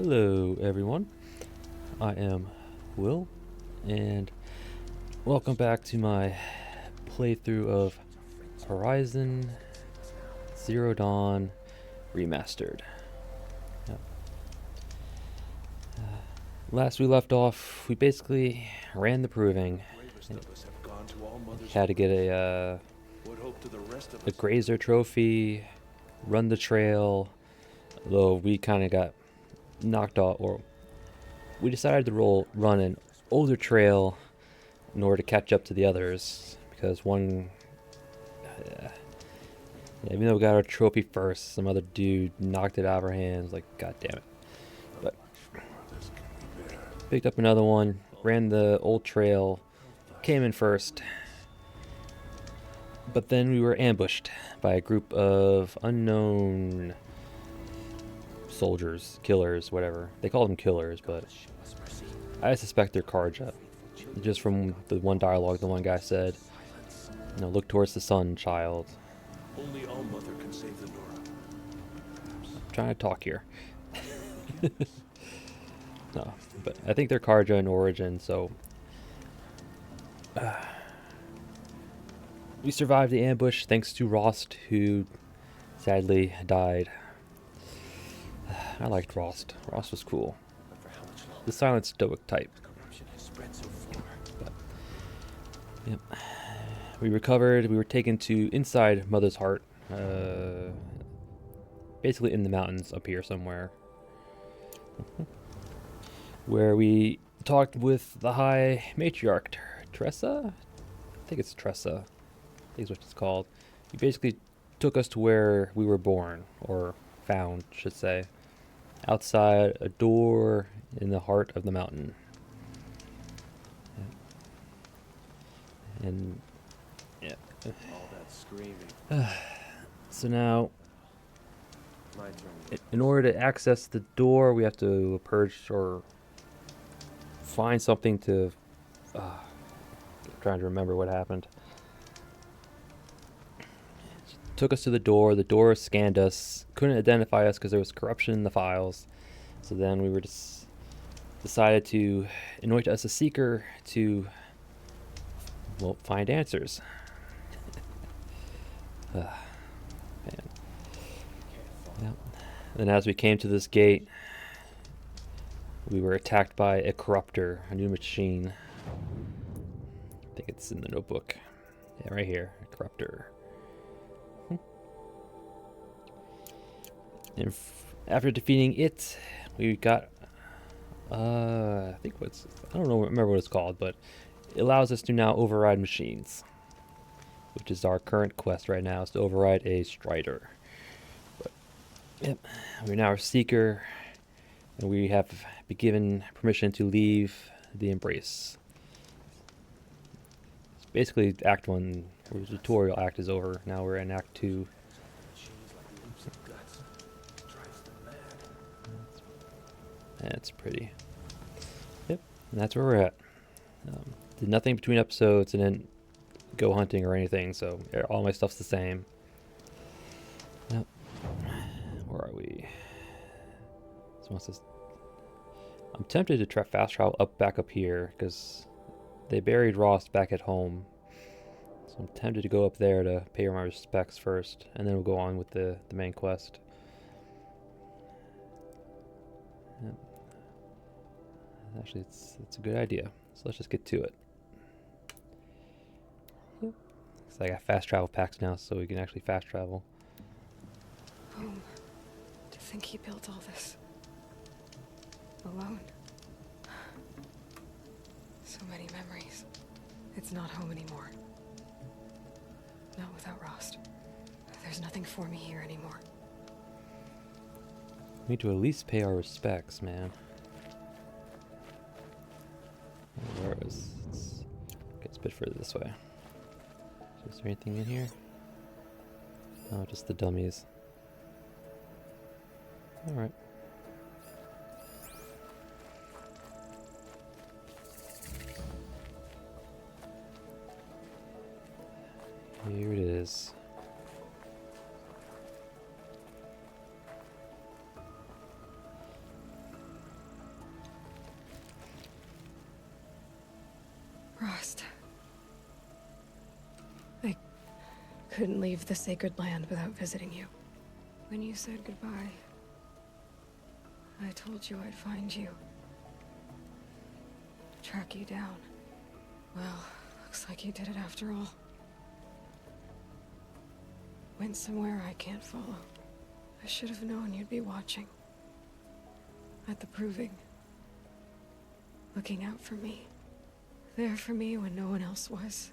Hello everyone, I am Will, and welcome back to my playthrough of Horizon Zero Dawn Remastered. Yep. Last we left off, we basically ran the proving. Had to get a Grazer trophy, run the trail, though we kind of got knocked off, or we decided to run an older trail in order to catch up to the others, because one, even though we got our trophy first, some other dude knocked it out of our hands. Like, god damn it. But picked up another one, ran the old trail, came in first, but then we were ambushed by a group of unknown soldiers, killers, whatever. They call them killers, but I suspect they're Karja. Just from the one dialogue the one guy said, look towards the sun, child. Only All-Mother can save the Nora. I'm trying to talk here. No, but I think they're Karja in origin, so we survived the ambush thanks to Rost, who sadly died. I liked Rost. Rost was cool. The silent stoic type. But, yep. We recovered. We were taken to inside Mother's Heart. Basically in the mountains up here somewhere. Where we talked with the High Matriarch, Tressa? I think it's Tressa. I think is what it's called. He basically took us to where we were born, or found, should say. Outside a door in the heart of the mountain. And yeah. All that screaming. So now, My turn. in order to access the door, we have to purge or find something to. I'm trying to remember what happened. Took us to the door. The door scanned us. Couldn't identify us because there was corruption in the files. So then we were just decided to anoint us a seeker to, well, find answers. Man. Yep. Then as we came to this gate, we were attacked by a corruptor, a new machine. I think it's in the notebook. Yeah, right here, a corruptor. And after defeating it, we got, I don't remember what it's called, but it allows us to now override machines, which is our current quest right now, is to override a Strider. But, yep, we're now a seeker, and we have been given permission to leave the Embrace. It's basically Act 1, or the tutorial act is over. Now we're in Act 2. That's pretty. Yep, and that's where we're at. Did nothing between episodes and then go hunting or anything, so all my stuff's the same. Yep. Where are we? I'm tempted to try fast travel back up here because they buried Ross back at home. So I'm tempted to go up there to pay my respects first, and then we'll go on with the main quest. Yep. Actually, it's a good idea. So let's just get to it. Yep. So I got fast travel packs now, so we can actually fast travel. Home. To think he built all this alone. So many memories. It's not home anymore. Not without Rost. There's nothing for me here anymore. We need to at least pay our respects, man. Let's get a bit further this way. So is there anything in here? Oh, just the dummies. Alright. Here it is. Rost. I couldn't leave the sacred land without visiting you. When you said goodbye, I told you I'd find you. Track you down. Well, looks like you did it after all. Went somewhere I can't follow. I should have known you'd be watching. At the proving. Looking out for me. There for me when no one else was.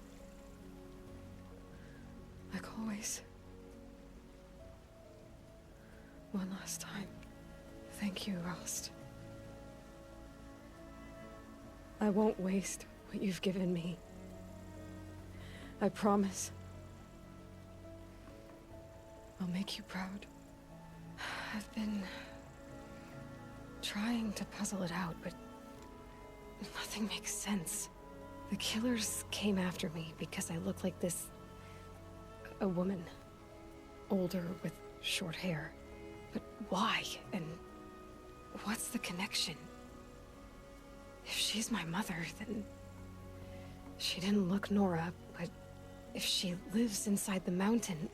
Like always. One last time. Thank you, Rost. I won't waste what you've given me. I promise. I'll make you proud. I've been trying to puzzle it out, but nothing makes sense. The killers came after me because I look like this... a woman. Older with short hair. But why? And what's the connection? If she's my mother, then... she didn't look Nora, but if she lives inside the mountain,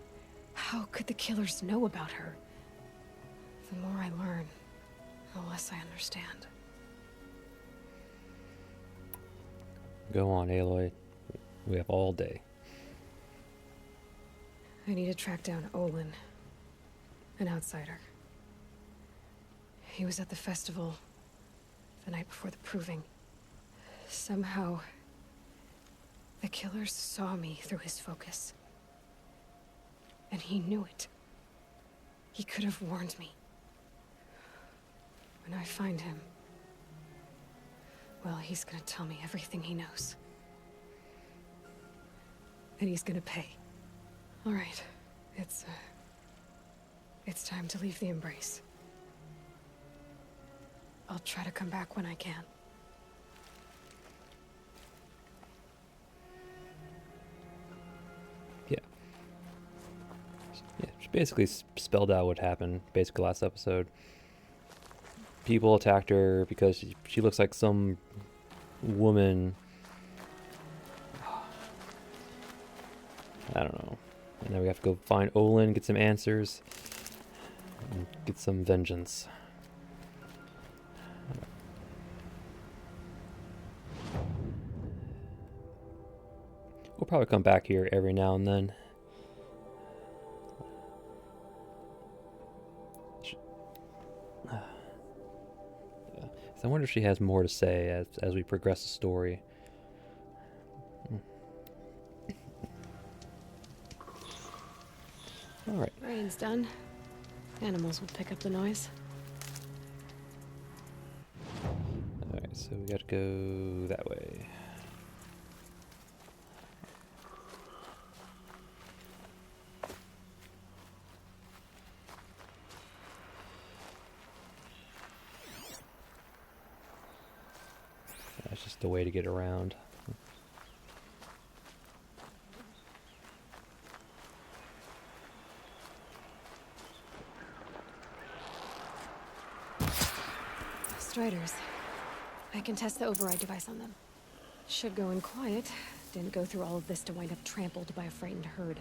how could the killers know about her? The more I learn, the less I understand. Go on, Aloy. We have all day. I need to track down Olin, an outsider. He was at the festival the night before the proving. Somehow, the killers saw me through his focus. And he knew it. He could have warned me. When I find him, well, he's gonna tell me everything he knows. And he's gonna pay. All right, it's time to leave the embrace. I'll try to come back when I can. Yeah. Yeah, she basically spelled out what happened, basically last episode. People attacked her because she looks like some woman. I don't know. And then we have to go find Olin, get some answers, and get some vengeance. We'll probably come back here every now and then. I wonder if she has more to say as we progress the story. All right. Writing's done. Animals will pick up the noise. All right, so we got to go that way. That's just the way to get around. Striders. I can test the override device on them. Should go in quiet. Didn't go through all of this to wind up trampled by a frightened herd.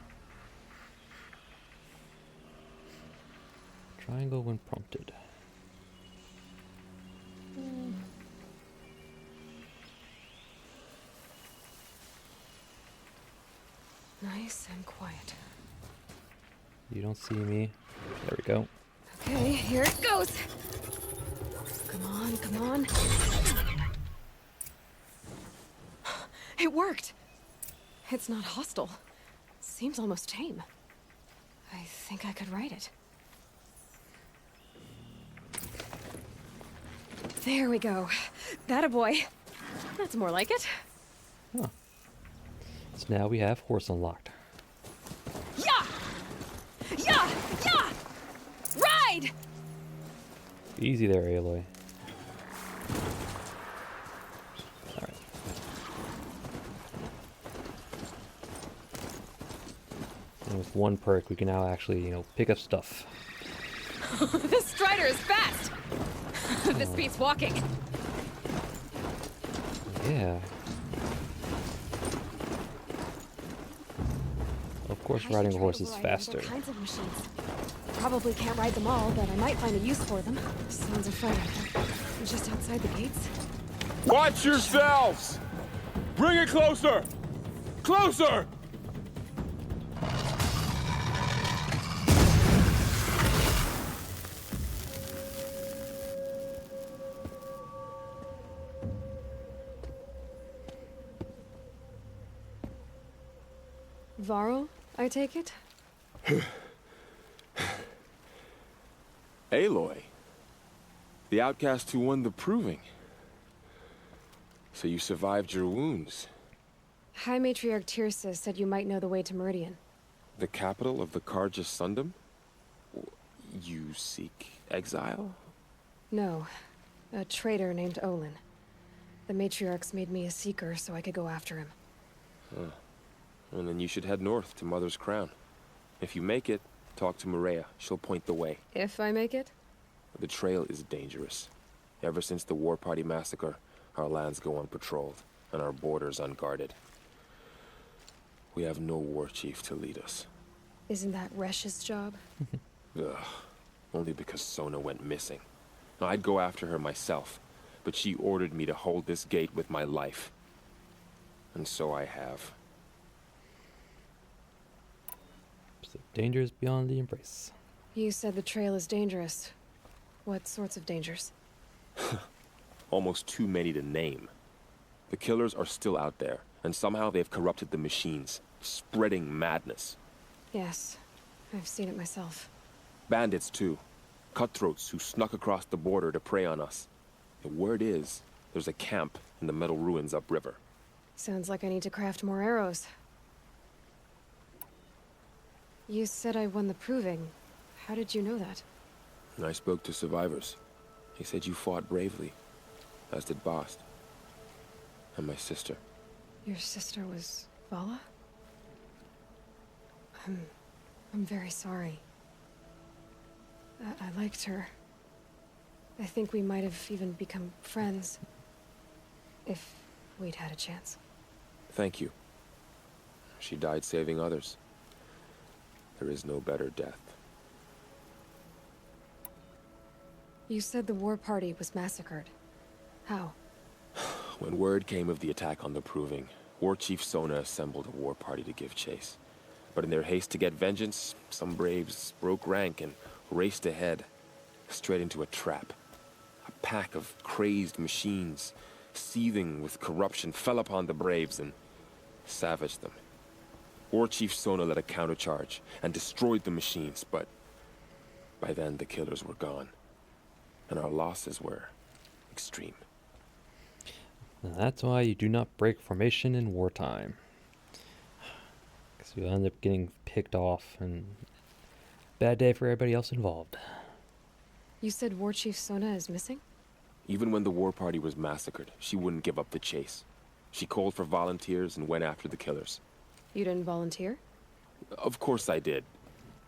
Triangle when prompted. Nice and quiet. You don't see me. There we go. Okay, here it goes. Come on, come on. It worked. It's not hostile. Seems almost tame. I think I could write it. There we go. That a boy. That's more like it. Huh. So now we have horse unlocked. Yeah! Yeah! Yeah! Ride! Easy there, Aloy. Alright. And with one perk, we can now actually, pick up stuff. This strider is fast! This beats walking. Yeah. Of course, I should riding a try horse is overriding other faster. kinds of machines. Probably can't ride them all, but I might find a use for them. Someone's a friend. Just outside the gates. Watch yourselves! Bring it closer! Closer! Varl, I take it? Aloy. The outcast who won the proving. So you survived your wounds. High Matriarch Tirsa said you might know the way to Meridian. The capital of the Carja Sundom? You seek exile? No. A traitor named Olin. The Matriarchs made me a seeker so I could go after him. And then you should head north to Mother's Crown. If you make it, talk to Maria. She'll point the way. If I make it? The trail is dangerous. Ever since the War Party massacre, our lands go unpatrolled, and our borders unguarded. We have no war chief to lead us. Isn't that Resh's job? Ugh. Only because Sona went missing. Now, I'd go after her myself, but she ordered me to hold this gate with my life. And so I have. So dangers beyond the embrace. You said the trail is dangerous. What sorts of dangers? Almost too many to name. The killers are still out there, and somehow they've corrupted the machines, spreading madness. Yes, I've seen it myself. Bandits, too. Cutthroats who snuck across the border to prey on us. The word is, there's a camp in the metal ruins upriver. Sounds like I need to craft more arrows. You said I won the proving. How did you know that? I spoke to survivors. He said you fought bravely, as did Bast. And my sister. Your sister was Vala? I'm very sorry. I liked her. I think we might have even become friends. If we'd had a chance. Thank you. She died saving others. There is no better death. You said the war party was massacred. How? When word came of the attack on the Proving, War Chief Sona assembled a war party to give chase. But in their haste to get vengeance, some braves broke rank and raced ahead, straight into a trap. A pack of crazed machines, seething with corruption, fell upon the braves and savaged them. War Chief Sona led a countercharge and destroyed the machines, but by then the killers were gone, and our losses were extreme. And that's why you do not break formation in wartime. Because you'll end up getting picked off, and bad day for everybody else involved. You said War Chief Sona is missing? Even when the war party was massacred, she wouldn't give up the chase. She called for volunteers and went after the killers. You didn't volunteer? Of course I did,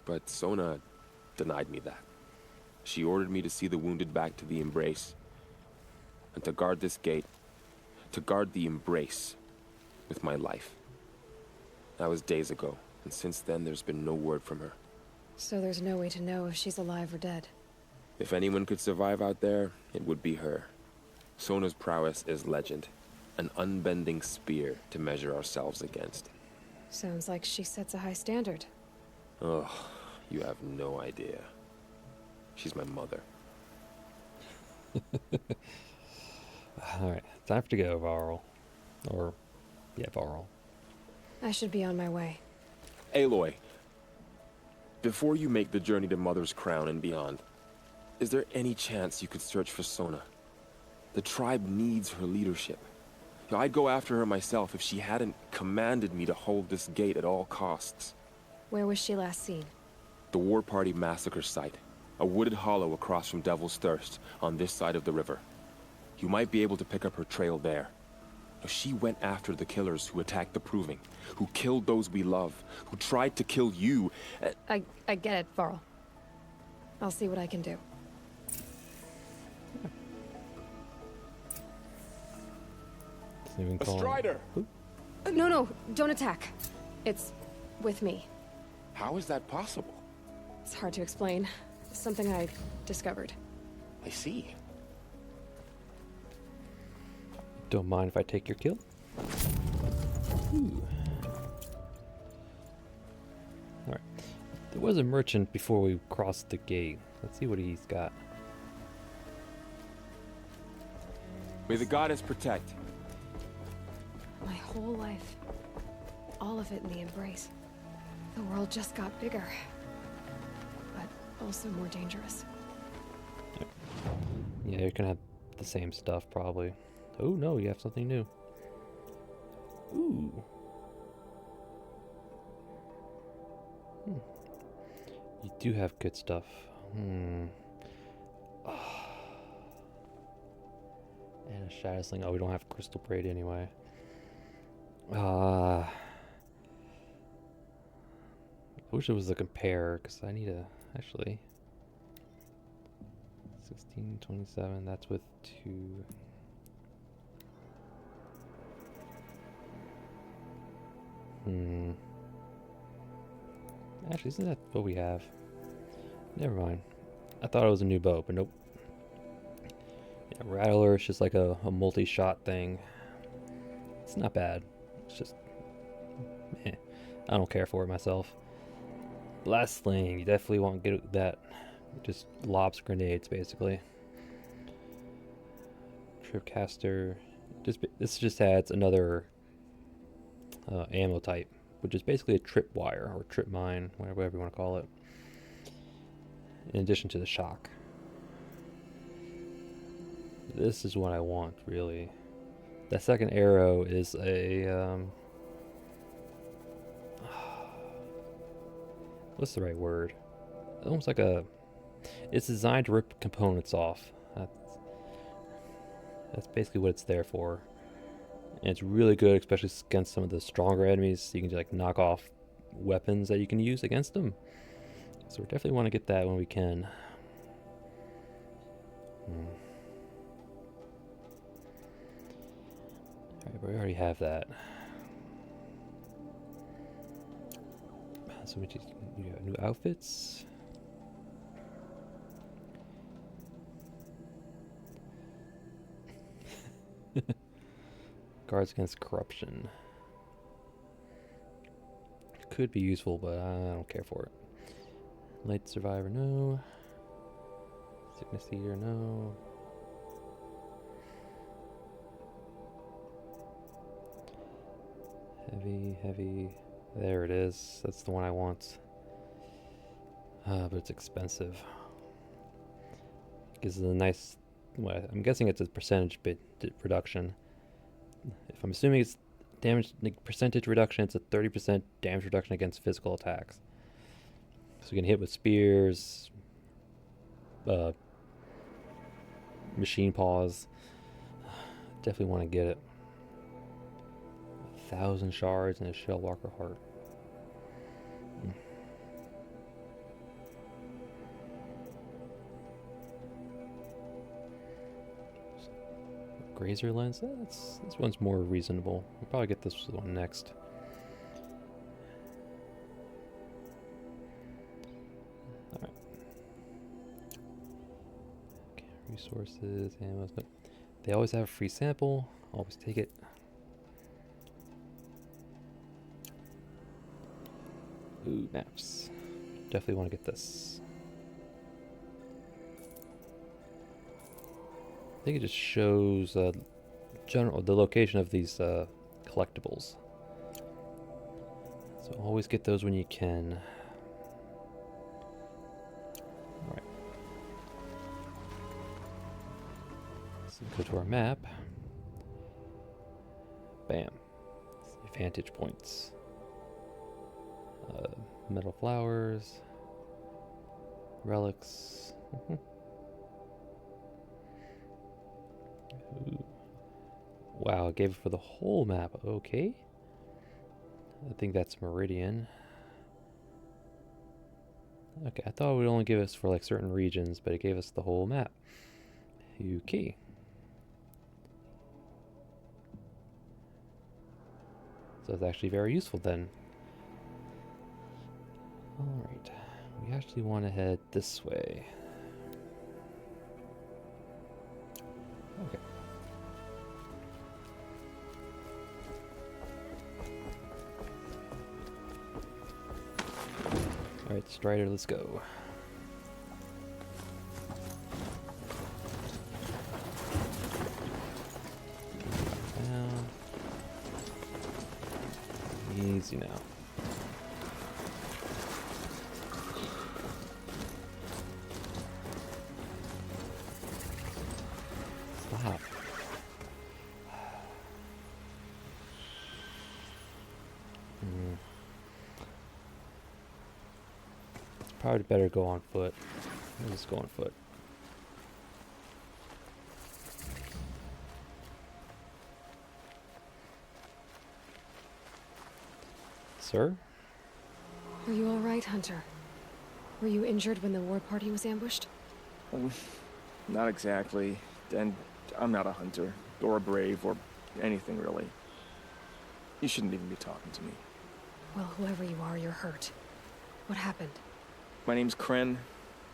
but Sona denied me that. She ordered me to see the wounded back to the Embrace, and to guard this gate, to guard the Embrace with my life. That was days ago, and since then there's been no word from her. So there's no way to know if she's alive or dead. If anyone could survive out there, it would be her. Sona's prowess is legend, an unbending spear to measure ourselves against. Sounds like she sets a high standard. Ugh, you have no idea. She's my mother. Alright, time for to go, Varl. Varl. I should be on my way. Aloy, before you make the journey to Mother's Crown and beyond, is there any chance you could search for Sona? The tribe needs her leadership. I'd go after her myself if she hadn't commanded me to hold this gate at all costs. Where was she last seen? The War Party massacre site. A wooded hollow across from Devil's Thirst, on this side of the river. You might be able to pick up her trail there. She went after the killers who attacked the Proving, who killed those we love, who tried to kill you. I get it, Varl. I'll see what I can do. Even A Strider! No, don't attack. It's with me. How is that possible? It's hard to explain. Something I discovered. I see. Don't mind if I take your kill? Ooh. Alright. There was a merchant before we crossed the gate. Let's see what he's got. May the goddess protect. My whole life. All of it in the embrace. The world just got bigger. But also more dangerous. Yeah, you're gonna have the same stuff probably. Oh no, you have something new. Ooh. You do have good stuff. And a shadow sling. Oh, we don't have crystal braid anyway. I wish it was a compare, because I need a actually 1627. That's with 2. Actually, isn't that what we have? Never mind. I thought it was a new bow, but nope. Yeah, Rattler is just like a multi-shot thing. It's not bad. It's just, I don't care for it myself. Blast Sling, you definitely won't get that. It just lobs grenades, basically. Tripcaster, this just adds another ammo type, which is basically a tripwire or trip mine, whatever you want to call it. In addition to the shock. This is what I want, really. That second arrow is a what's the right word? Almost like a. It's designed to rip components off. That's basically what it's there for. And it's really good, especially against some of the stronger enemies. So you can just, like, knock off weapons that you can use against them. So we definitely want to get that when we can. Alright, but we already have that. So we just got new outfits. Guards against corruption. Could be useful, but I don't care for it. Light survivor, no. Sickness eater, no. Heavy. There it is. That's the one I want. But it's expensive. Gives it a nice. Well, I'm guessing it's a percentage bit reduction. If I'm assuming it's damage percentage reduction, it's a 30% damage reduction against physical attacks. So you can hit with spears, machine paws. Definitely want to get it. 1,000 shards and a Shellwalker heart. Grazer lens. This one's more reasonable. We'll probably get this one next. Alright. Okay, resources, ammo. They always have a free sample. Always take it. Ooh, maps. Definitely want to get this. I think it just shows the location of these collectibles. So always get those when you can. Alright. So go to our map. Bam. Vantage points. Metal flowers. Relics. Ooh. Wow, it gave it for the whole map. Okay. I think that's Meridian. Okay, I thought it would only give us for like certain regions, but it gave us the whole map. Okay. So it's actually very useful then. Alright, we actually want to head this way. Okay. Alright, Strider, let's go. Down. Easy now. Stop. Probably better go on foot. Let's go on foot. Sir? Are you all right, Hunter? Were you injured when the war party was ambushed? Not exactly. And I'm not a hunter, or a brave, or anything really. You shouldn't even be talking to me. Well, whoever you are, you're hurt. What happened? My name's Kren.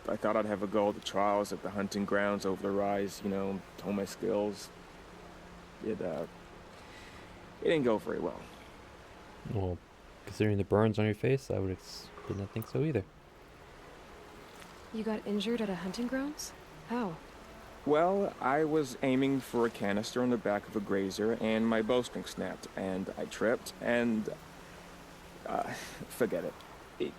I thought I'd have a go at the trials at the hunting grounds over the rise, you know, hone my skills. It didn't go very well. Well, considering the burns on your face, I didn't think so either. You got injured at a hunting grounds? How? Well, I was aiming for a canister on the back of a grazer, and my bowstring snapped, and I tripped, and... forget it.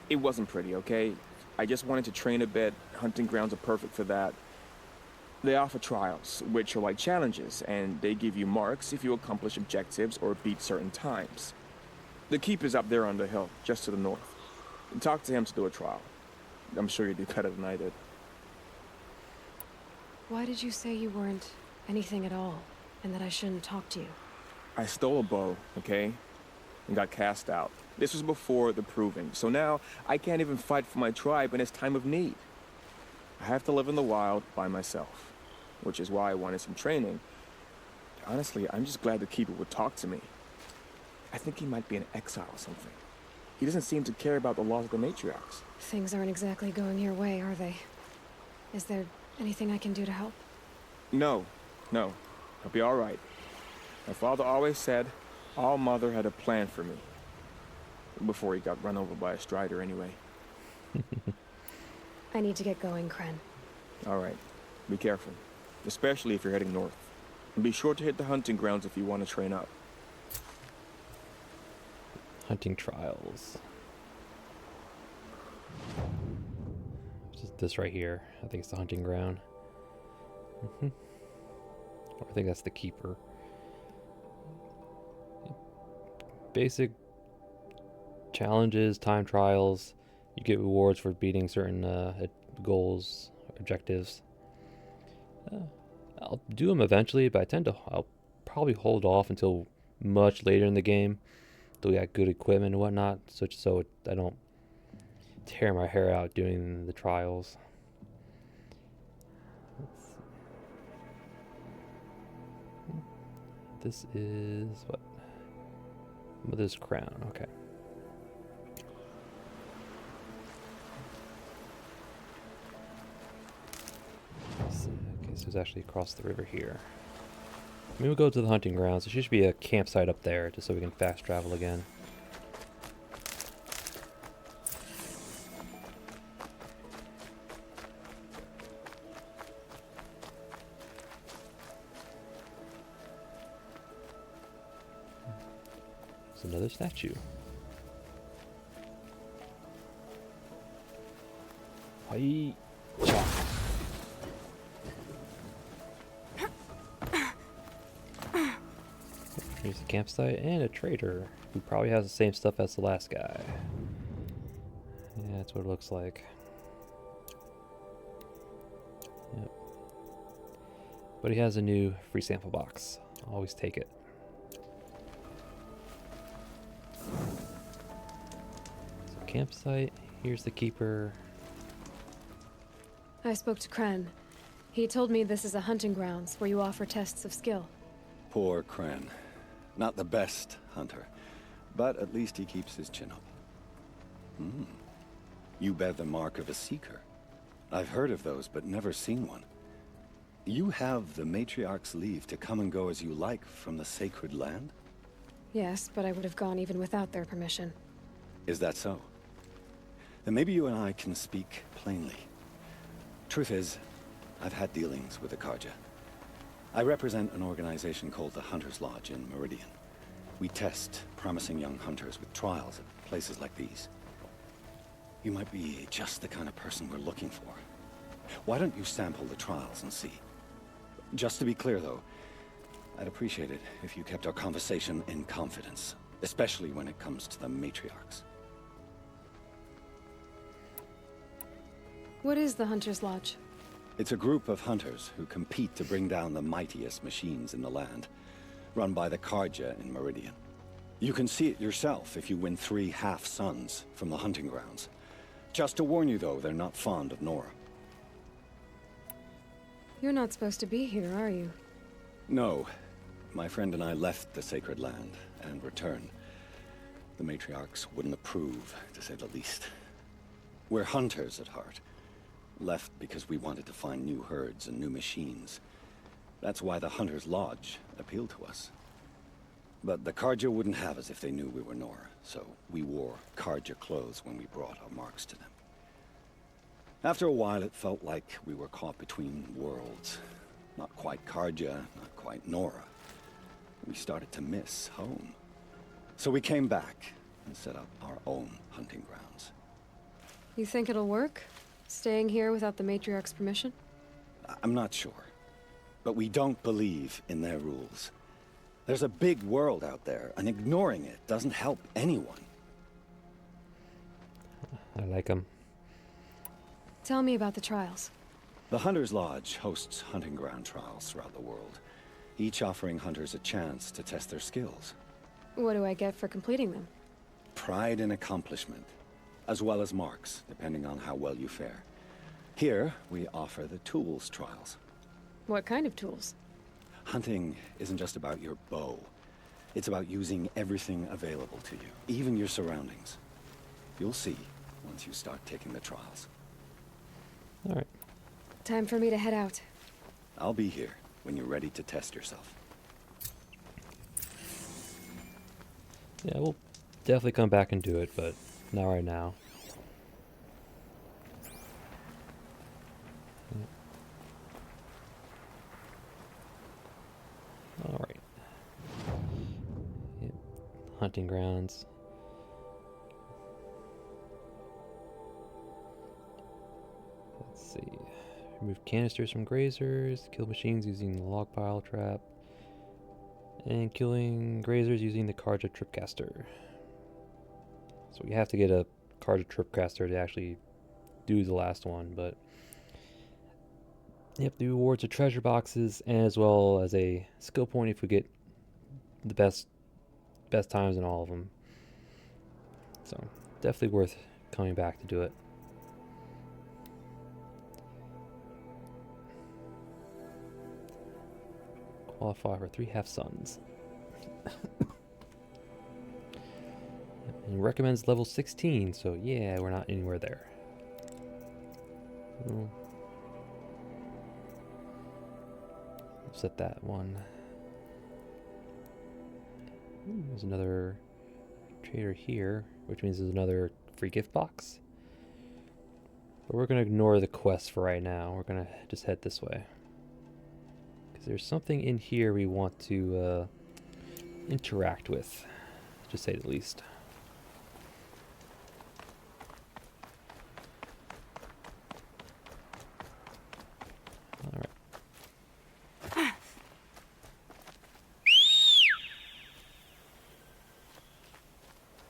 It wasn't pretty, okay? I just wanted to train a bit. Hunting grounds are perfect for that. They offer trials, which are like challenges, and they give you marks if you accomplish objectives or beat certain times. The keeper's up there on the hill, just to the north. Talk to him to do a trial. I'm sure you'd do better than I did. Why did you say you weren't anything at all, and that I shouldn't talk to you? I stole a bow, okay? And got cast out. This was before the proving, so now I can't even fight for my tribe in its time of need. I have to live in the wild by myself, which is why I wanted some training. Honestly, I'm just glad the keeper would talk to me. I think he might be in exile or something. He doesn't seem to care about the laws of the matriarchs. Things aren't exactly going your way, are they? Is there anything I can do to help? No. I'll be all right. My father always said All Mother had a plan for me. Before he got run over by a strider, anyway. I need to get going, Kren. All right. Be careful. Especially if you're heading north. And be sure to hit the hunting grounds if you want to train up. Hunting trials. Just this right here. I think it's the hunting ground. I think that's the keeper. Basic challenges, time trials. You get rewards for beating certain goals, objectives. I'll do them eventually, but I'll probably hold off until much later in the game. Till we got good equipment and whatnot, so I don't tear my hair out doing the trials. This is what? Mother's crown. Okay. Okay, so it's actually across the river here. Maybe we'll go to the hunting grounds. There should be a campsite up there, just so we can fast travel again. There's another statue. Hi. Here's a campsite and a trader who probably has the same stuff as the last guy. Yeah, that's what it looks like. Yep. But he has a new free sample box. Always take it. So campsite, here's the keeper. I spoke to Kren. He told me this is a hunting grounds where you offer tests of skill. Poor Kren. Not the best hunter, but at least he keeps his chin up. You bear the mark of a seeker. I've heard of those, but never seen one. You have the matriarch's leave to come and go as you like from the sacred land? Yes, but I would have gone even without their permission. Is that so? Then maybe you and I can speak plainly. Truth is, I've had dealings with the Karja. I represent an organization called the Hunter's Lodge in Meridian. We test promising young hunters with trials at places like these. You might be just the kind of person we're looking for. Why don't you sample the trials and see? Just to be clear, though, I'd appreciate it if you kept our conversation in confidence, especially when it comes to the matriarchs. What is the Hunter's Lodge? It's a group of hunters who compete to bring down the mightiest machines in the land, run by the Karja in Meridian. You can see it yourself if you win 3 half-suns from the hunting grounds. Just to warn you, though, they're not fond of Nora. You're not supposed to be here, are you? No. My friend and I left the sacred land and returned. The matriarchs wouldn't approve, to say the least. We're hunters at heart. Left because we wanted to find new herds and new machines. That's why the Hunter's Lodge appealed to us. But the Karja wouldn't have us if they knew we were Nora, so we wore Karja clothes when we brought our marks to them. After a while, it felt like we were caught between worlds. Not quite Karja, not quite Nora. We started to miss home. So we came back and set up our own hunting grounds. You think it'll work? Staying here without the matriarch's permission? I'm not sure. But we don't believe in their rules. There's a big world out there, and ignoring it doesn't help anyone. I like them. Tell me about the trials. The Hunter's Lodge hosts hunting ground trials throughout the world, each offering hunters a chance to test their skills. What do I get for completing them? Pride in accomplishment, as well as marks, depending on how well you fare. Here, we offer the tools trials. What kind of tools? Hunting isn't just about your bow. It's about using everything available to you, even your surroundings. You'll see once you start taking the trials. All right. Time for me to head out. I'll be here when you're ready to test yourself. Yeah, we'll definitely come back and do it, but not right now. All right. Yep. Hunting grounds. Let's see. Remove canisters from grazers. Kill machines using the log pile trap. And killing grazers using the Karja tripcaster. So we have to get a Karja tripcaster to actually do the last one, but yep, the rewards are treasure boxes as well as a skill point if we get the best times in all of them. So definitely worth coming back to do it. Qualify for 3 half-suns. And recommends level 16, so yeah, we're not anywhere there. Set that one. Ooh, there's another trader here, which means there's another free gift box. But we're going to ignore the quest for right now. We're going to just head this way. Because there's something in here we want to interact with, to say the least.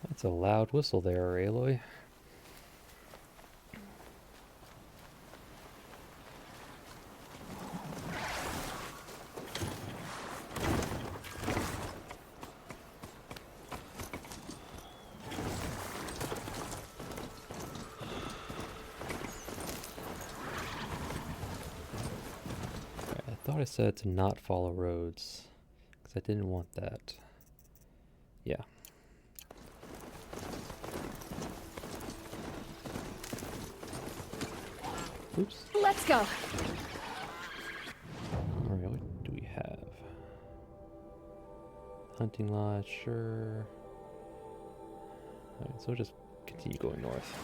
That's a loud whistle there, Aloy. I thought I said to not follow roads, because I didn't want that. Yeah. Oops. Let's go. Alright, what do we have? Hunting lodge, sure. Alright, so we'll just continue going north.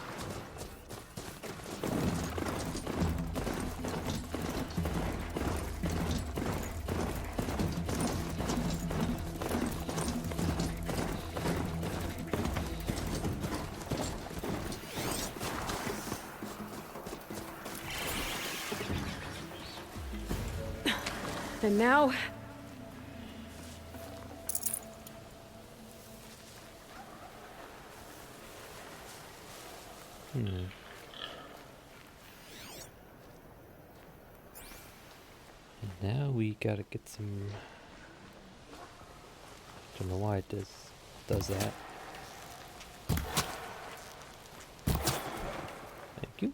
And now... And now we gotta get some... Don't know why it does that. Thank you.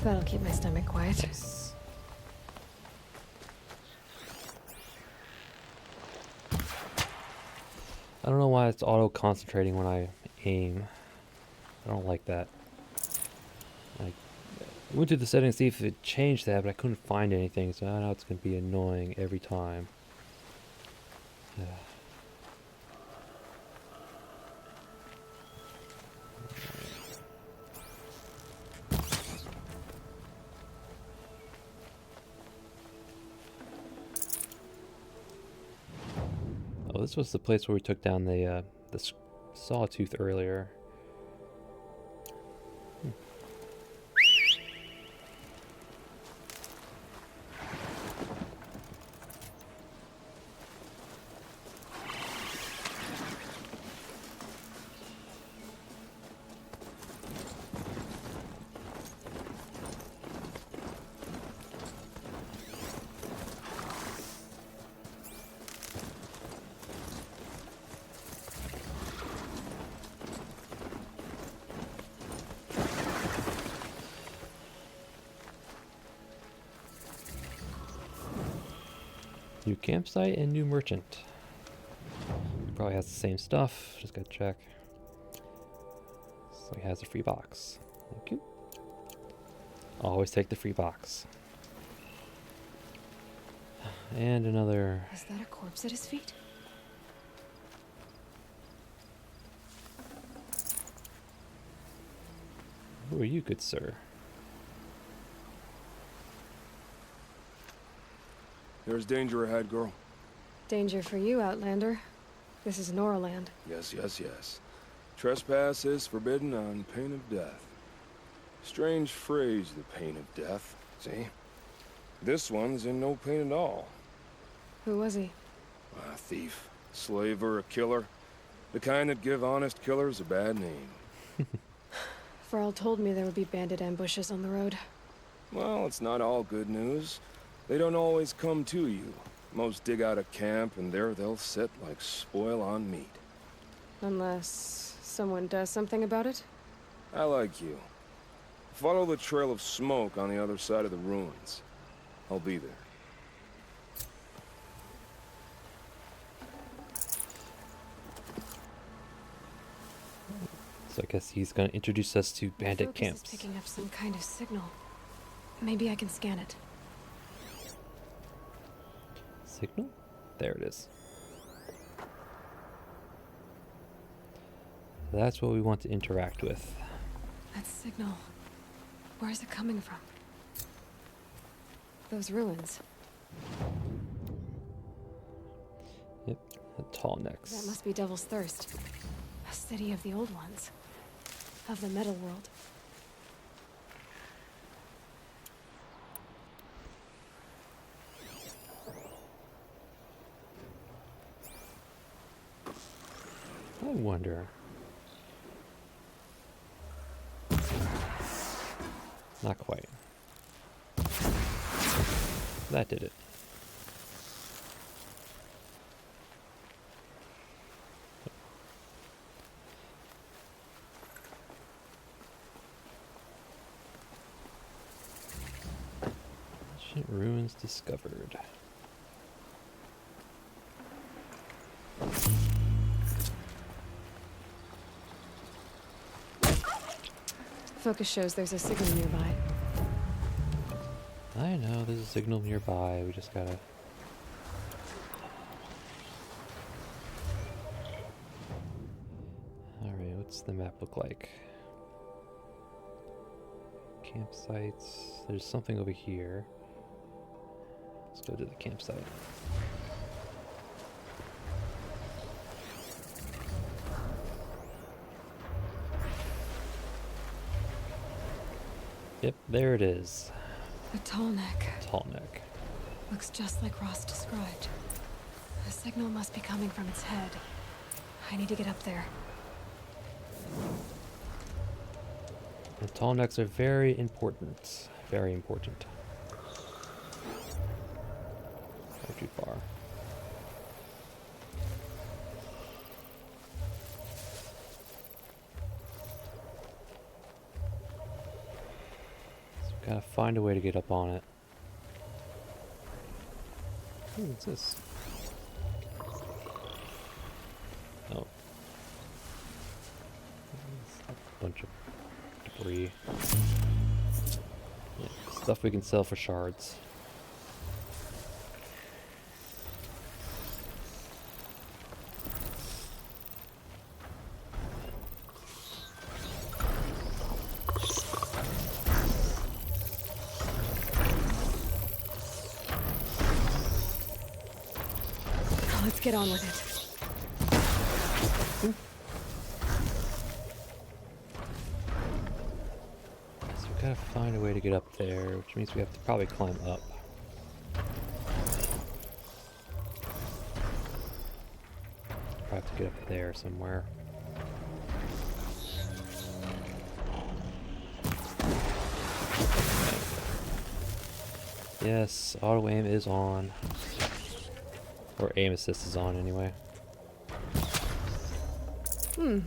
That'll keep my stomach quiet. Nice. I don't know why it's auto-concentrating when I aim. I don't like that. I went to the settings to see if it changed that, but I couldn't find anything, so I know it's going to be annoying every time. Oh, this was the place where we took down the sawtooth earlier. New campsite and new merchant. Probably has the same stuff. Just gotta check. So he has a free box. Thank you. Always take the free box. And another. Is that a corpse at his feet? Who are you, good sir? There's danger ahead, girl. Danger for you, Outlander. This is Noraland. Yes, yes, yes. Trespass is forbidden on pain of death. Strange phrase, the pain of death. See? This one's in no pain at all. Who was he? A thief, slaver, a killer. The kind that give honest killers a bad name. Farrell told me there would be bandit ambushes on the road. Well, it's not all good news. They don't always come to you. Most dig out a camp, and there they'll sit like spoil on meat. Unless someone does something about it? I like you. Follow the trail of smoke on the other side of the ruins. I'll be there. So I guess he's gonna introduce us to bandit Focus camps. is picking up some kind of signal. Maybe I can scan it. Signal? There it is. That's what we want to interact with. That signal. Where is it coming from? Those ruins. Yep, the tall necks. That must be Devil's Thirst. A city of the old ones. Of the metal world. I wonder. Not quite. That did it. Ancient ruins discovered. Focus shows there's a signal nearby. I know, there's a signal nearby. We just gotta... Alright, what's the map look like? Campsites. There's something over here. Let's go to the campsite. Yep, there it is. A tall neck. Tall neck. Looks just like Ross described. The signal must be coming from its head. I need to get up there. The tall necks are very important. Very important. Not too far. So we gotta find a way to get up on it. Ooh, what's this? Oh. A bunch of debris. Yeah, stuff we can sell for shards. Let's get on with it. So we gotta find a way to get up there, which means we have to probably climb up. Probably have to get up there somewhere. Yes, auto aim is on. Or aim assist is on anyway. I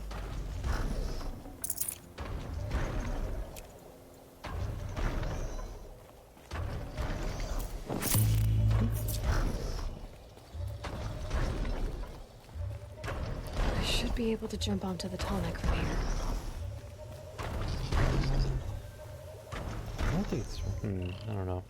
should be able to jump onto the tall neck from here. I don't think it's... I don't know.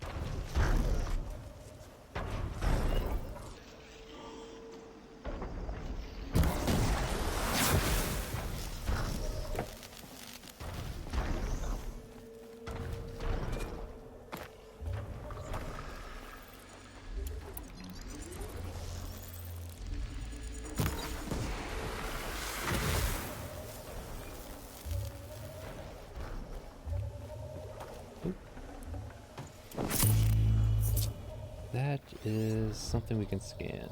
That is something we can scan.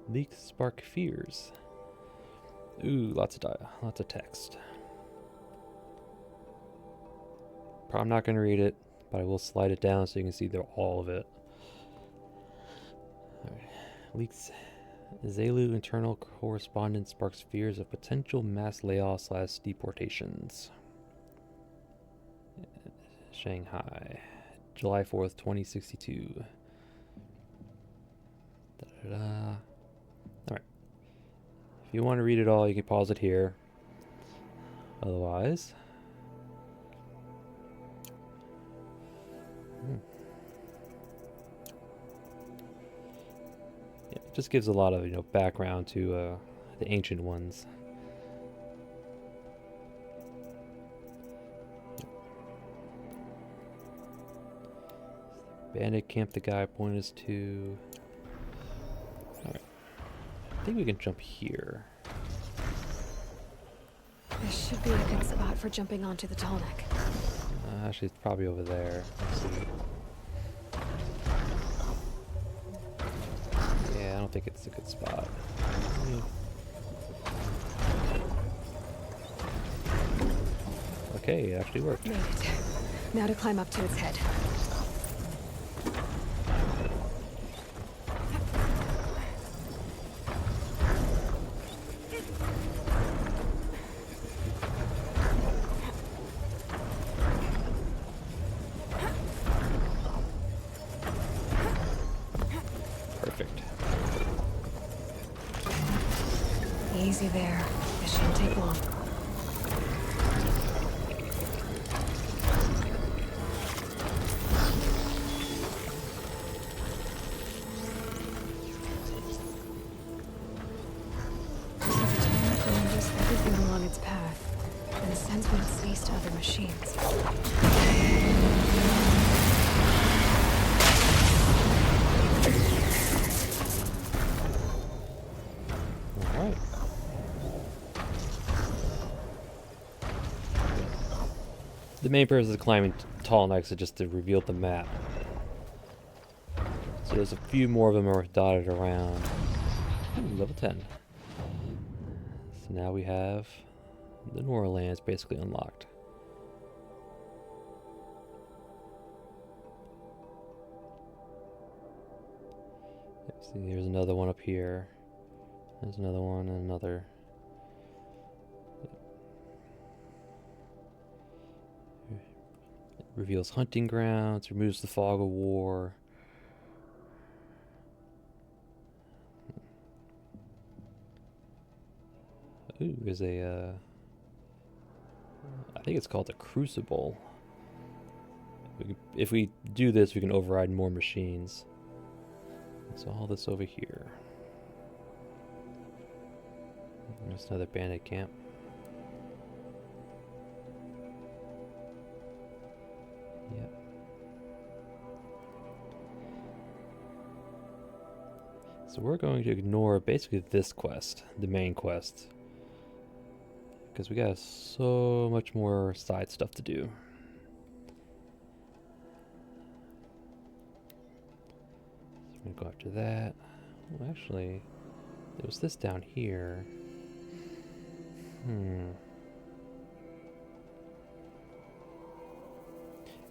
Leaks spark fears. Ooh, lots of text. I'm not going to read it, but I will slide it down so you can see all of it. Alright. Leaks Zelu internal correspondence sparks fears of potential mass layoffs / deportations. Shanghai, July 4th, 2062. Alright. If you want to read it all, you can pause it here. Otherwise... Yeah, it just gives a lot of, background to the ancient ones. Bandit camp the guy pointed us to. Alright. I think we can jump here. This should be a good spot for jumping onto the tall neck. Actually, it's probably over there. Let's see. Yeah, I don't think it's a good spot. Okay, it actually worked. Made it. Now to climb up to its head. Easy there. This shouldn't take long. Everything along its path, and sends what it sees to other machines. Alright. The main purpose of climbing tall next is just to reveal the map. So there's a few more of them are dotted around. Ooh, level 10. So now we have the Norlands basically unlocked. See, here's another one up here. There's another one and another. Reveals hunting grounds, removes the fog of war. Ooh, there's a, I think it's called a crucible. If we do this, we can override more machines. So all this over here. There's another bandit camp. Yep. So we're going to ignore basically this quest, the main quest, because we got so much more side stuff to do. So I'm gonna go after that. Oh, actually, there was this down here.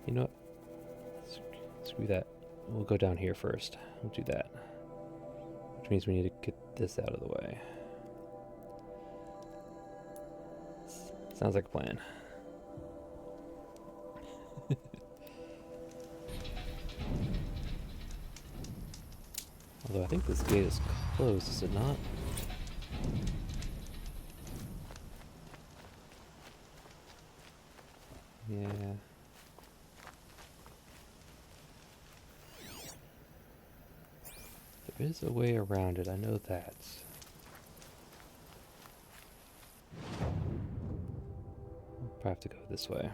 You know what? Screw that. We'll go down here first. We'll do that. Which means we need to get this out of the way. Sounds like a plan. Although I think this gate is closed, is it not? Yeah. There is a way around it, I know that. I'll probably have to go this way.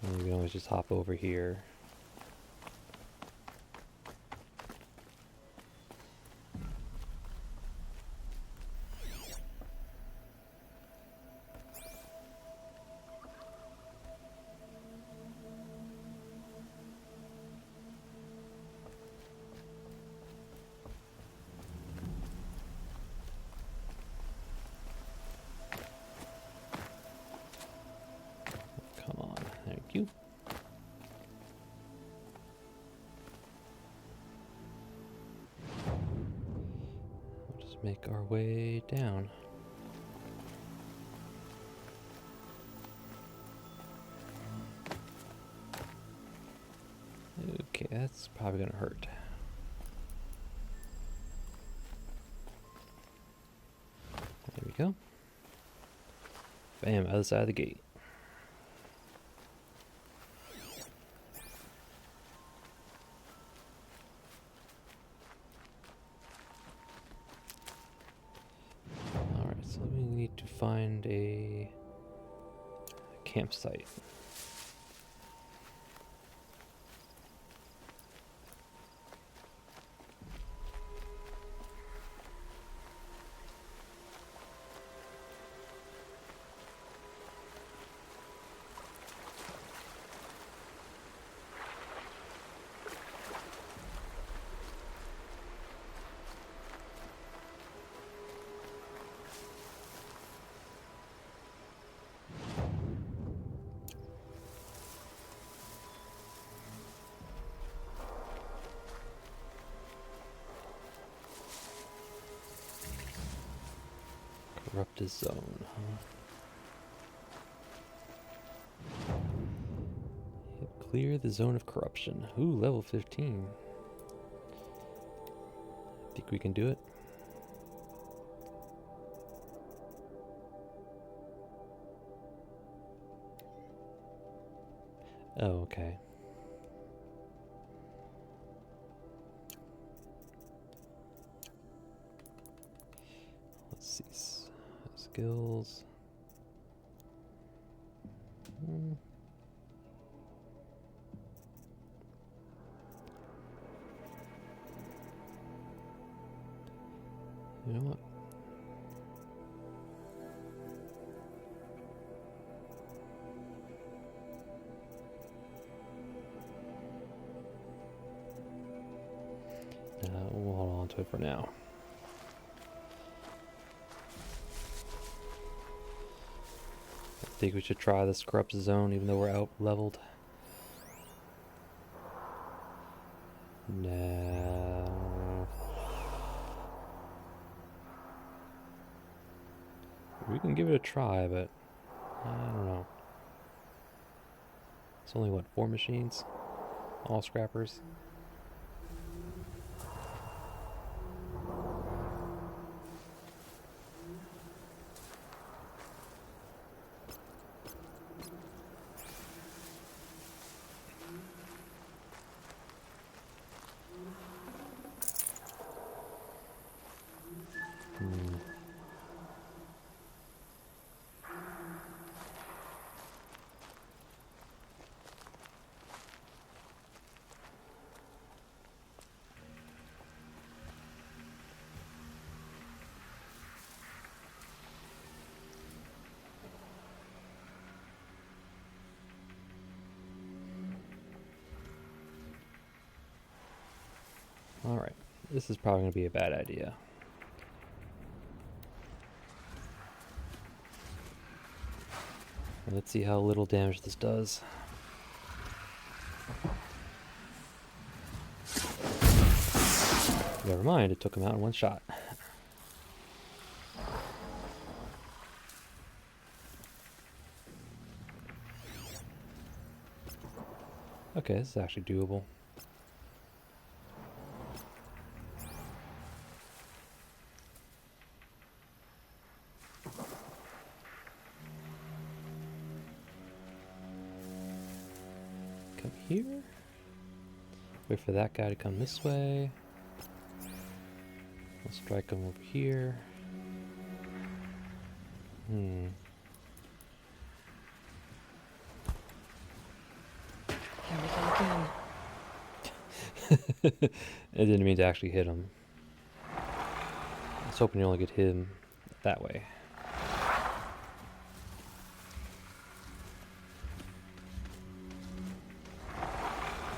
And we can always just hop over here. Come on, thank you. We'll just make our way down. Okay, that's probably gonna hurt. There we go. Bam, other side of the gate. Alright, so we need to find a campsite. Corrupted zone, huh? Yep, Clear the zone of corruption. Ooh, level 15. Think we can do it? Oh, okay. Let's see. Skills. You know what? We'll hold on to it for now. I think we should try this corrupt zone even though we're out leveled. No. We can give it a try, but I don't know. It's only what, 4 machines? All scrappers? Alright, this is probably going to be a bad idea. Let's see how little damage this does. Never mind, it took him out in one shot. Okay, this is actually doable. Come here. Wait for that guy to come this way. We'll strike him over here. Here we go again. I didn't mean to actually hit him. I was hoping you only could hit him that way.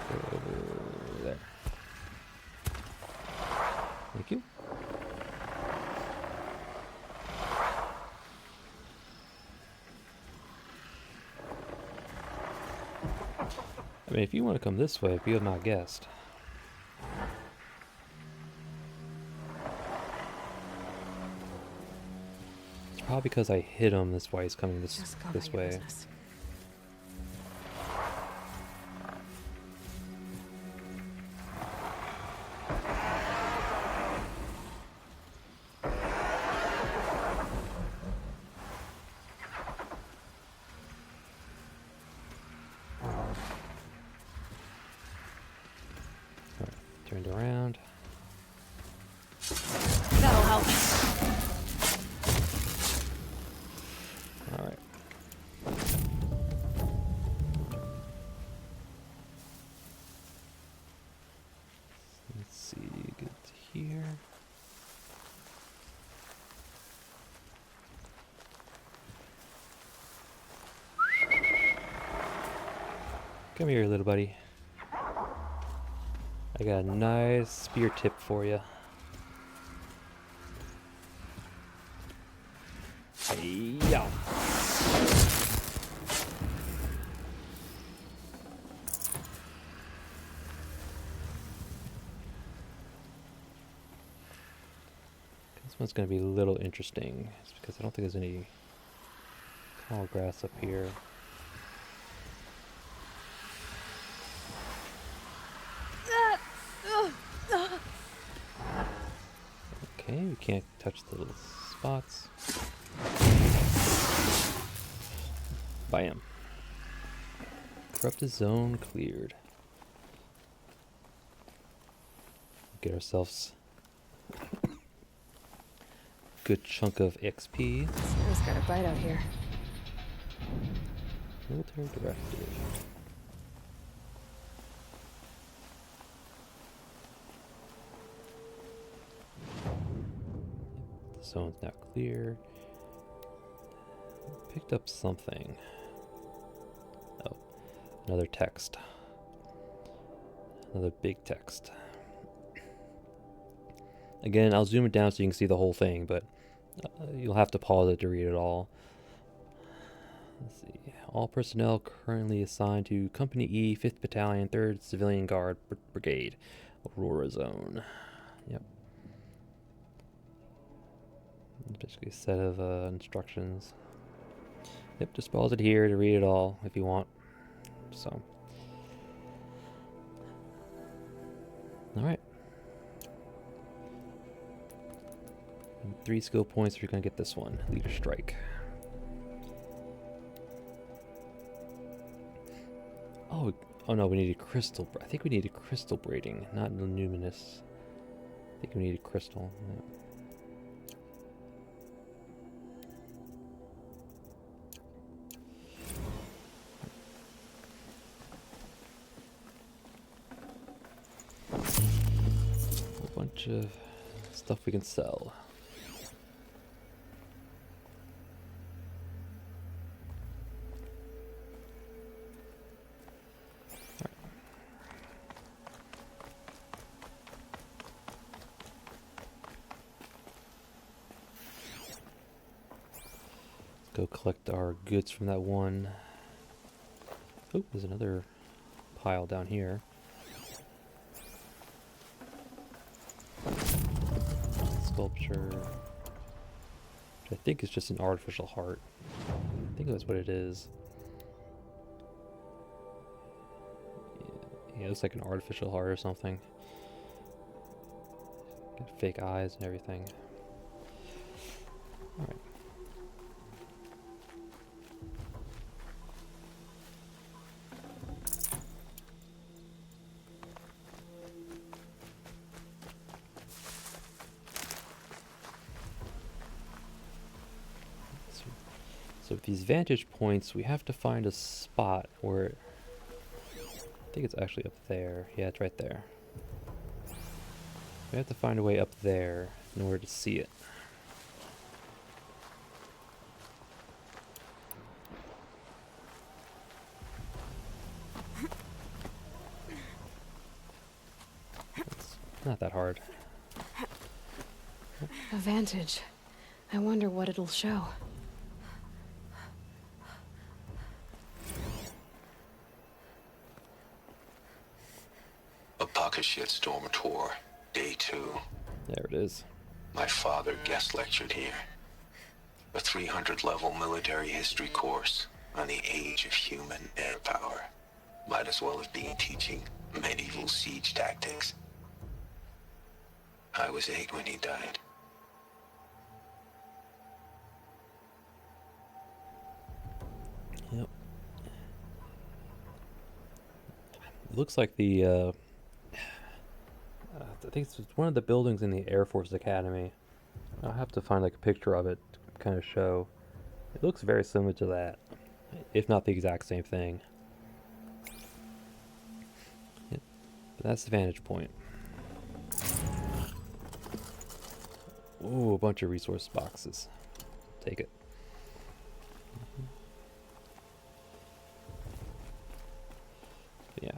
Go over there. Thank you. I mean, if you want to come this way, be my guest. It's probably because I hit him, that's why he's coming this way. Business. Alright, turned around. That'll help. Alright. Let's see, get to here. Come here, little buddy. I got a nice spear tip for you. Yeah. This one's going to be a little interesting, it's because I don't think there's any tall grass up here. we can't touch the little spots. Bam. Corrupted zone cleared. Get ourselves a good chunk of XP. Someone's got a bite out here. Military directive. The zone's now clear. Picked up something. Oh, another text. Another big text. Again, I'll zoom it down so you can see the whole thing, but you'll have to pause it to read it all. Let's see. All personnel currently assigned to Company E, 5th Battalion, 3rd Civilian Guard Brigade, Aurora Zone. Yep. It's basically a set of instructions. Yep, just pause it here to read it all if you want. So. Alright. 3 skill points if you're going to get this one. Leader Strike. Oh no, we needed crystal. I think we needed crystal braiding, not luminous. I think we needed crystal. Yeah. A bunch of stuff we can sell. Go collect our goods from that one. Oh, there's another pile down here. Sculpture. Which I think is just an artificial heart. I think that's what it is. Yeah, it looks like an artificial heart or something. Got fake eyes and everything. Alright. So with these vantage points, we have to find a spot where... I think it's actually up there. Yeah, it's right there. We have to find a way up there in order to see it. It's not that hard. A vantage. I wonder what it'll show. A pocket shitstorm tour, day 2. There it is. My father guest lectured here. A 300-level military history course on the age of human air power. Might as well have been teaching medieval siege tactics. I was 8 when he died. Yep. It looks like the I think it's one of the buildings in the Air Force Academy. I'll have to find like a picture of it to kind of show. It looks very similar to that, if not the exact same thing. Yep. But that's the vantage point. Ooh, a bunch of resource boxes. Take it. Yeah.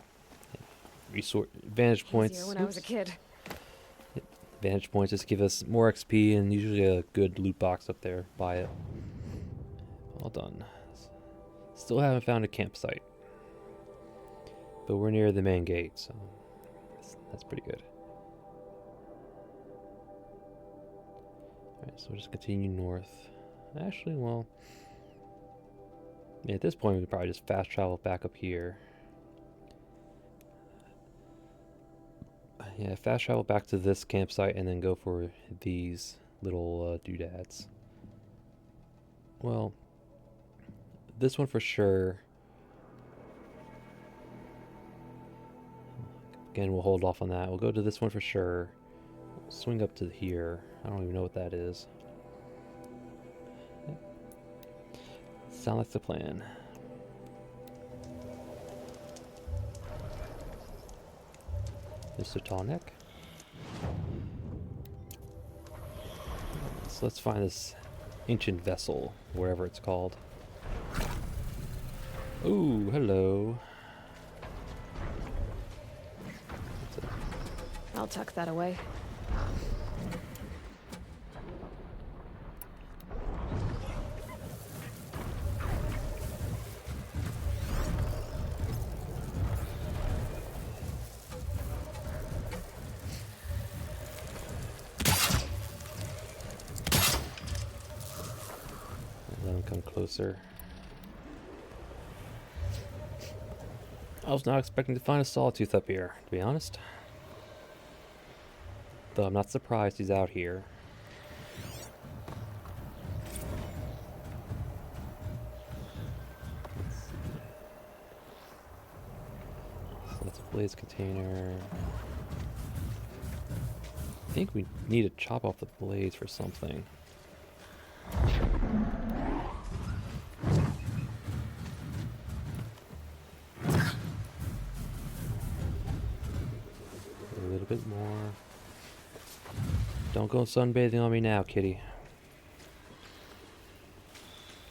Resource vantage points. Easier when I was a kid. Vantage points just give us more XP and usually a good loot box up there. Buy it. All done. Still haven't found a campsite, but we're near the main gate, so that's pretty good. Alright, so we'll just continue north. Actually, well, yeah, at this point we could probably just fast travel back up here. Yeah, fast travel back to this campsite and then go for these little doodads. Well, this one for sure. Again, we'll hold off on that. We'll go to this one for sure. We'll swing up to here. I don't even know what that is. Yep. Sound like the plan. Mr. Tallneck. So let's find this ancient vessel, wherever it's called. Ooh, hello. I'll tuck that away. Let him come closer. I was not expecting to find a sawtooth up here, to be honest. Though I'm not surprised he's out here. So that's a blaze container. I think we need to chop off the blades for something. A little bit more. Don't go sunbathing on me now, kitty.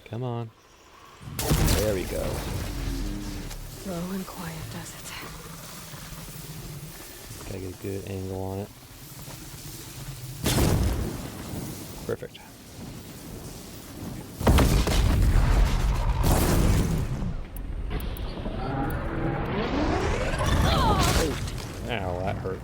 Come on. There we go. Slow and quiet does it. Gotta get a good angle on it. Perfect. Oh. Ow, that hurt.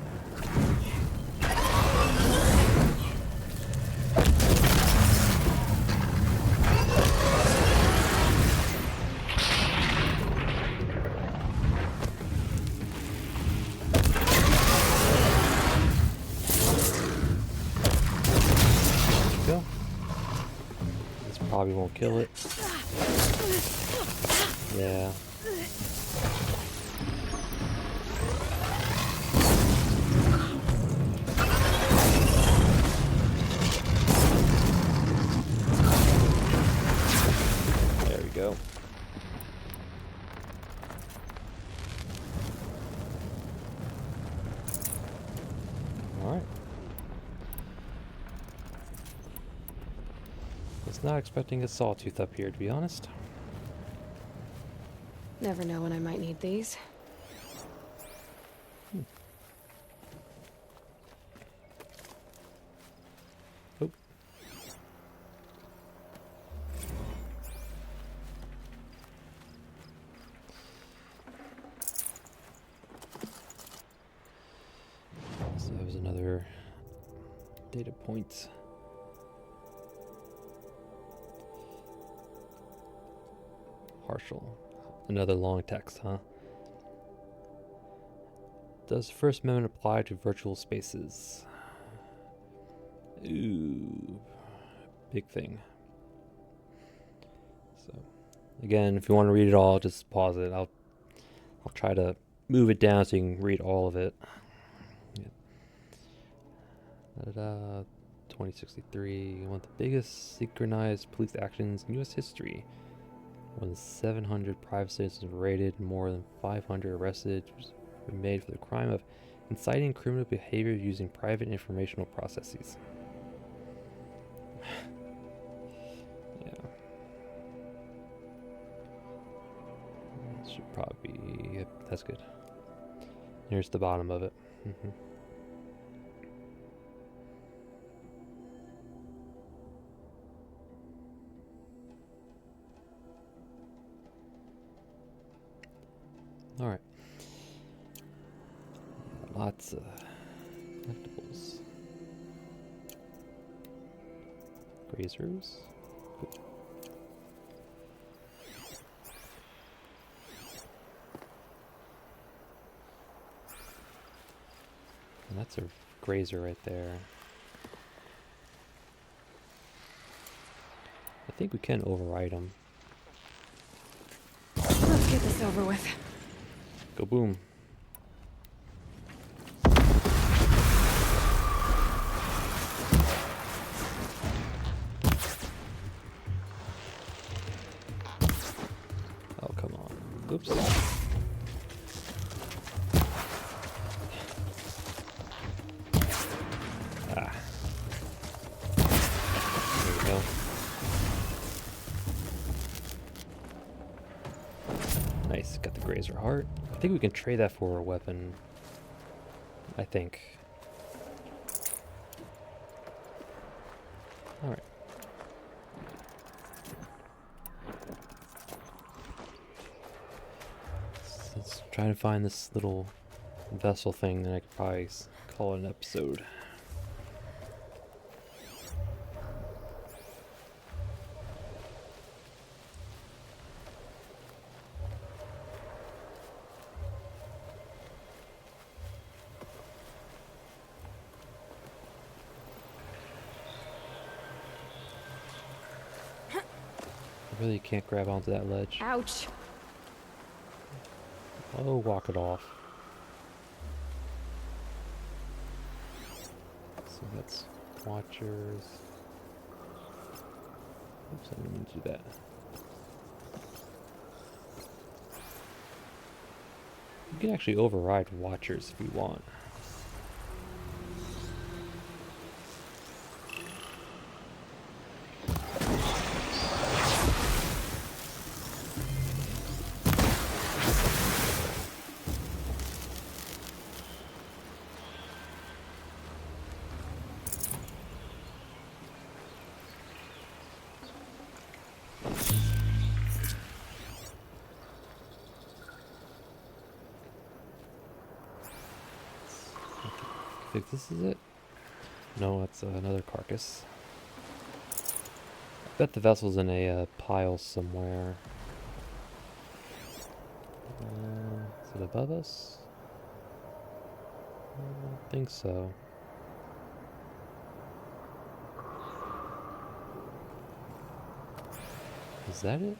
Go. This probably won't kill it. Yeah. There we go. All right. Was not expecting a sawtooth up here, to be honest. Never know when I might need these. Oh. So that was another data point. Partial. Another long text, huh? Does the First Amendment apply to virtual spaces? Ooh. Big thing. So, again, if you want to read it all, just pause it. I'll try to move it down so you can read all of it. Yeah. 2063. One of the biggest synchronized police actions in U.S. history. More than 700 private citizens were raided, more than 500 arrested were made for the crime of inciting criminal behavior using private informational processes. Yeah. That should probably be... Yep, that's good. Here's the bottom of it. Alright. Lots of collectibles. Grazers. Cool. And that's a grazer right there. think we can override them. Let's get this over with. Go boom. Oh, come on. Oops. Ah. There we go. Nice, got the Grazer Heart. I think we can trade that for a weapon. I think. Alright. Let's try to find this little vessel thing that I could probably call it an episode. I really can't grab onto that ledge. Ouch. Oh, walk it off. So that's Watchers. Oops, I didn't mean to do that. You can actually override Watchers if you want. I think this is it. No, it's another carcass. I bet the vessel's in a pile somewhere. Is it above us? I don't think so. Is that it?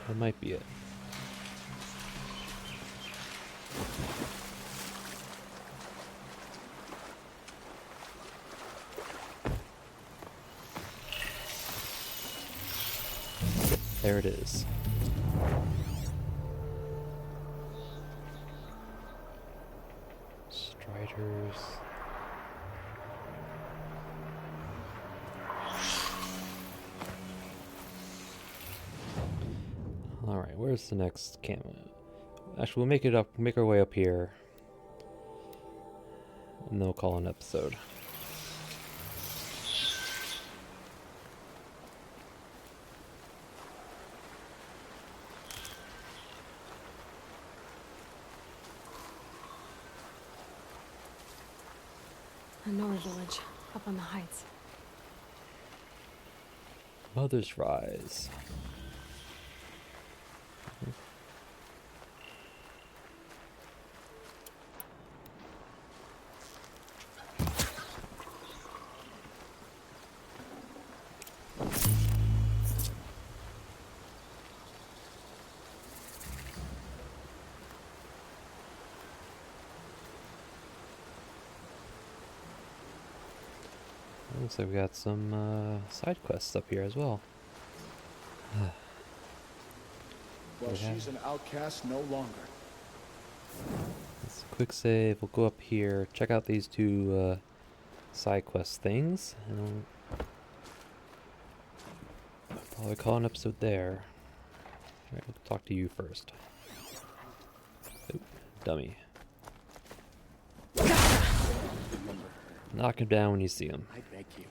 That might be it. There it is. Striders. Alright, where's the next camp? Actually, we'll make our way up here. And then we'll call an episode. Another village, up on the heights. Mother's Rise. Looks like we got some side quests up here as well. Well, she's an outcast no longer. Let's quick save. We'll go up here, check out these two side quest things, and I'll probably call an episode there. Alright, we'll talk to you first. Oop, dummy. Knock him down when you see him. I beg you.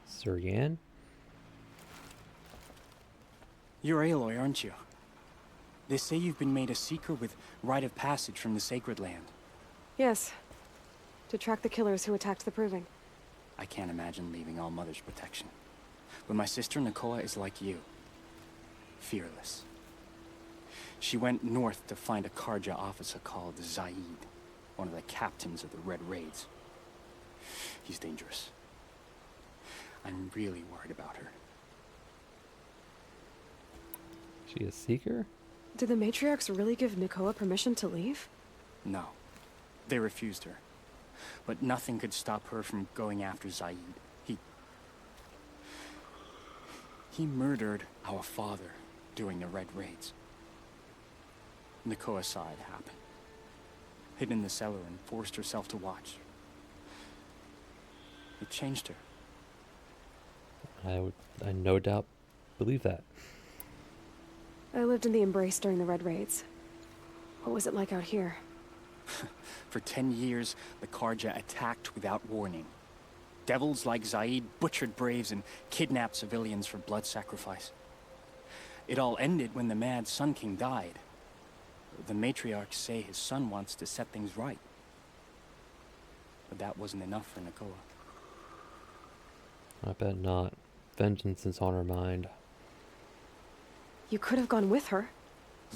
Sir Yan? You're Aloy, aren't you? They say you've been made a seeker with rite of passage from the Sacred Land. Yes. To track the killers who attacked the Proving. I can't imagine leaving All Mother's protection. But my sister Nicola is like you. Fearless. She went north to find a Karja officer called Zaid, one of the captains of the Red Raids. He's dangerous. I'm really worried about her. She a seeker? Did the matriarchs really give Nakoa permission to leave? No, they refused her. But nothing could stop her from going after Zaid. He murdered our father during the Red Raids. Nakoa saw it happen. Hid in the cellar and forced herself to watch. It changed her. I no doubt believe that. I lived in the Embrace during the Red Raids. What was it like out here? For 10 years, the Karja attacked without warning. Devils like Zaid butchered braves and kidnapped civilians for blood sacrifice. It all ended when the mad Sun King died. The matriarchs say his son wants to set things right. But that wasn't enough for Nakoa. I bet not. Vengeance is on her mind. You could have gone with her.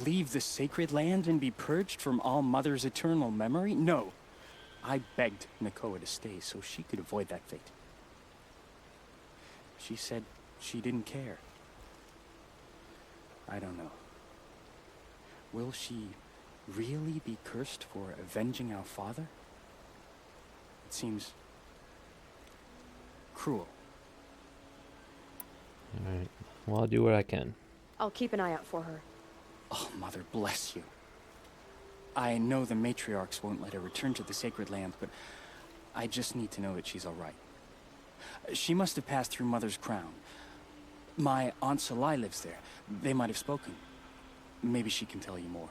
Leave the sacred land and be purged from All Mother's eternal memory? No. I begged Nakoa to stay so she could avoid that fate. She said she didn't care. I don't know. Will she really be cursed for avenging our father? It seems cruel. Alright. Well, I'll do what I can. I'll keep an eye out for her. Oh, Mother bless you. I know the matriarchs won't let her return to the sacred land, but I just need to know that she's all right. She must have passed through Mother's crown. My Aunt Salai lives there. They might have spoken. Maybe she can tell you more.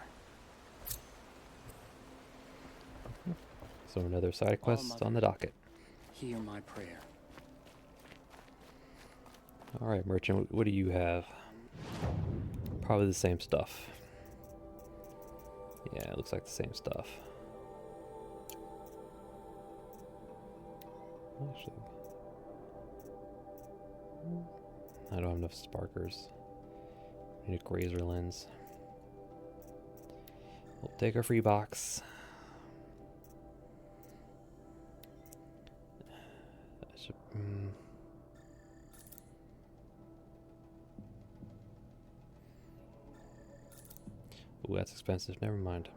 So another side quest on the docket. Hear my prayer. Alright, merchant, what do you have? Probably the same stuff. Yeah, it looks like the same stuff. Actually, I don't have enough sparkers. I need a grazer lens. We'll take our free box. I should, Ooh, that's expensive. Never mind.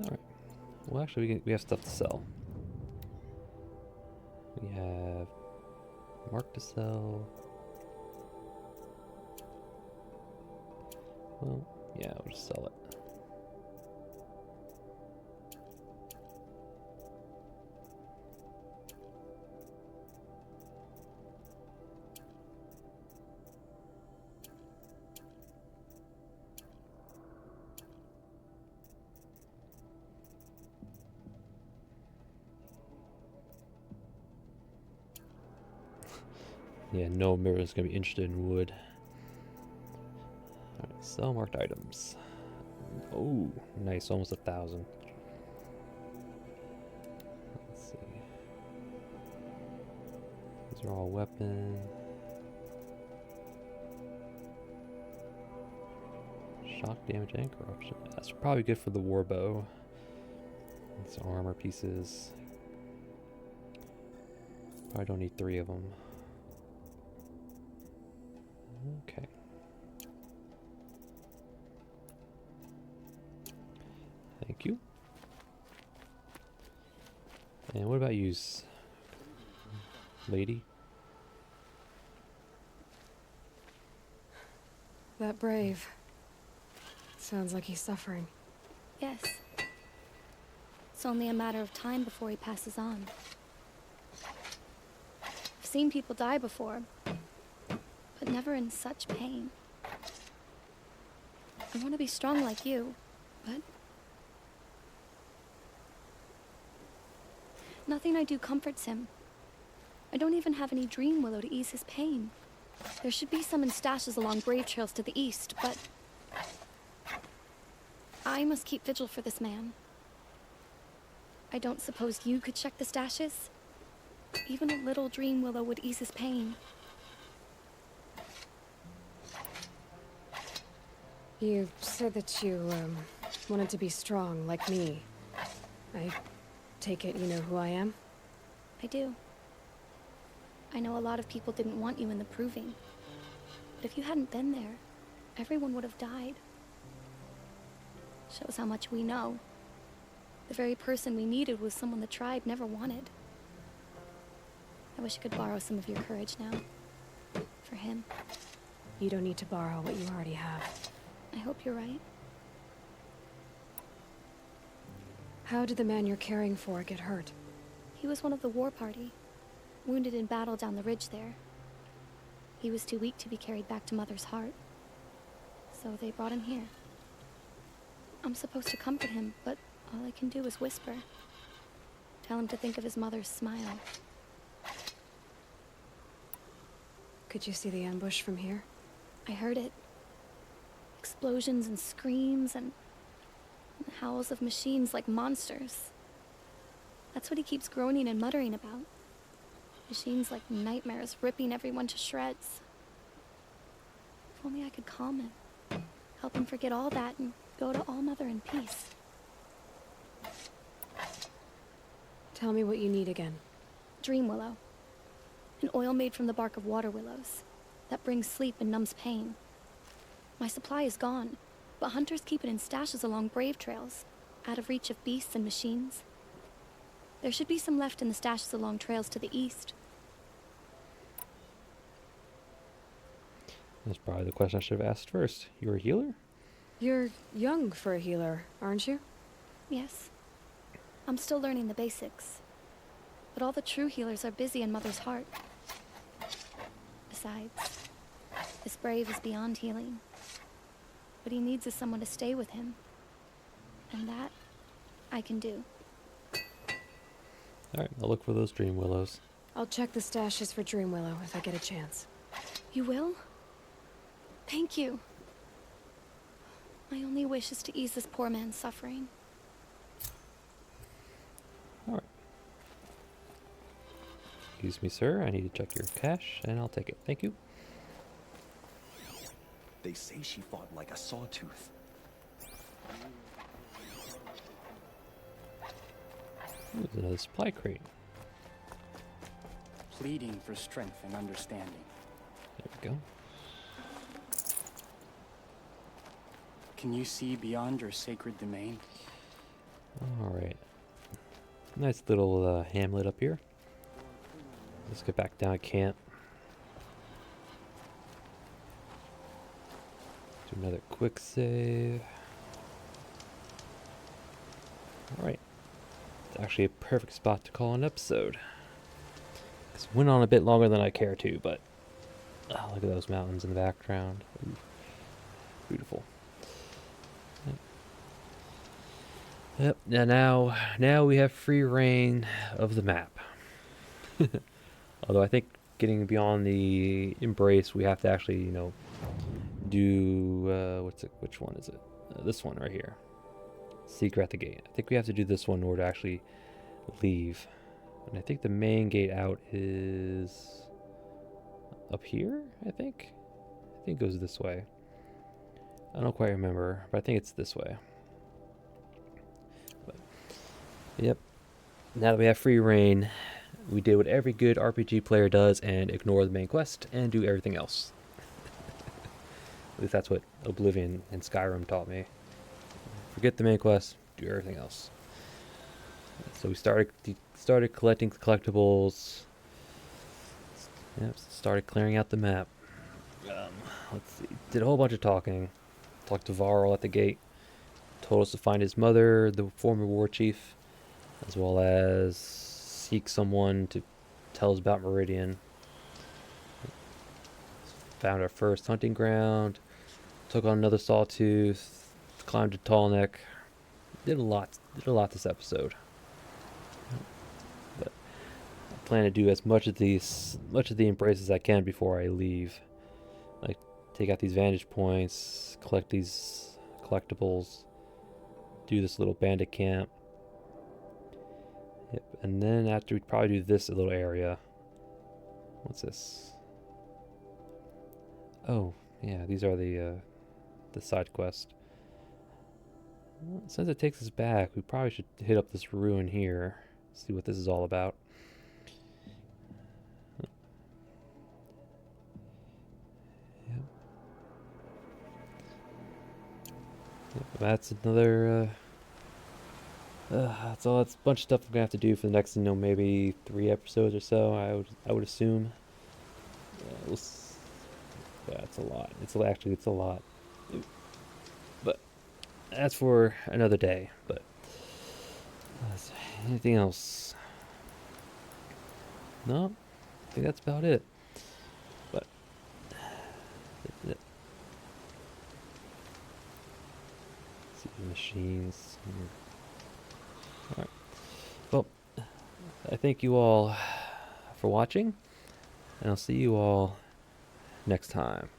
Alright. Well, actually, we have stuff to sell. We have mark to sell. Well, yeah, we'll just sell it. Yeah, no mirror is going to be interested in wood. Alright, sell marked items. Oh, nice, almost 1,000. Let's see. These are all weapon. Shock damage and corruption. That's probably good for the war bow. Some armor pieces. Probably don't need 3 of them. Okay. Thank you. And what about you, lady? That brave. Sounds like he's suffering. Yes. It's only a matter of time before he passes on. I've seen people die before, but never in such pain. I want to be strong like you, but nothing I do comforts him. I don't even have any dream willow to ease his pain. There should be some in stashes along brave trails to the east, but I must keep vigil for this man. I don't suppose you could check the stashes? Even a little dream willow would ease his pain. You said that you, wanted to be strong, like me. I take it you know who I am? I do. I know a lot of people didn't want you in the proving. But if you hadn't been there, everyone would have died. Shows how much we know. The very person we needed was someone the tribe never wanted. I wish I could borrow some of your courage now. For him. You don't need to borrow what you already have. I hope you're right. How did the man you're caring for get hurt? He was one of the war party. Wounded in battle down the ridge there. He was too weak to be carried back to Mother's heart. So they brought him here. I'm supposed to comfort him, but all I can do is whisper. Tell him to think of his mother's smile. Could you see the ambush from here? I heard it. Explosions and screams and the howls of machines like monsters. That's what he keeps groaning and muttering about. Machines like nightmares ripping everyone to shreds. If only I could calm him. Help him forget all that and go to All Mother in peace. Tell me what you need again. Dream willow. An oil made from the bark of water willows that brings sleep and numbs pain. My supply is gone, but hunters keep it in stashes along brave trails, out of reach of beasts and machines. There should be some left in the stashes along trails to the east. That's probably the question I should have asked first. You're a healer? You're young for a healer, aren't you? Yes. I'm still learning the basics. But all the true healers are busy in Mother's heart. Besides, this brave is beyond healing. What he needs is someone to stay with him. And that, I can do. Alright, I'll look for those dream willows. I'll check the stashes for Dream Willow if I get a chance. You will? Thank you. My only wish is to ease this poor man's suffering. Alright. Excuse me, sir. I need to check your cash, and I'll take it. Thank you. They say she fought like a sawtooth. Ooh, there's another supply crate. Pleading for strength and understanding. There we go. Can you see beyond your sacred domain? Alright. Nice little hamlet up here. Let's get back down at camp. Do another quick save. Alright. It's actually a perfect spot to call an episode. This went on a bit longer than I care to, but look at those mountains in the background. Ooh, beautiful. Yep. Now we have free reign of the map. Although I think getting beyond the embrace, we have to actually, you know, do which one is it? This one right here. Secret at the gate. I think we have to do this one in order to actually leave. And I think the main gate out is up here, I think. I think it goes this way. I don't quite remember, but I think it's this way. But, yep. Now that we have free reign, we did what every good RPG player does and ignore the main quest and do everything else. At least that's what Oblivion and Skyrim taught me. Forget the main quest, do everything else. So we started collecting collectibles. Yep, started clearing out the map. Let's see. Did a whole bunch of talking. Talked to Varl at the gate. Told us to find his mother, the former war chief, as well as seek someone to tell us about Meridian. Found our first hunting ground. Took on another sawtooth. Climbed a tall neck. Did a lot this episode. But I plan to do as much of the embrace as I can before I leave. Like take out these vantage points, collect these collectibles, do this little bandit camp. Yep, and then after we'd probably do this little area. What's this? Oh, yeah, these are the the side quest. Well, since it takes us back, we probably should hit up this ruin here, see what this is all about. Yep. Yep, that's another. That's a bunch of stuff I'm gonna have to do for the next, maybe 3 episodes or so. I would assume. Yeah, it's a lot. It's a lot. But that's for another day. But anything else? No, I think that's about it. But see the machines. All right. Well, I thank you all for watching, and I'll see you all next time.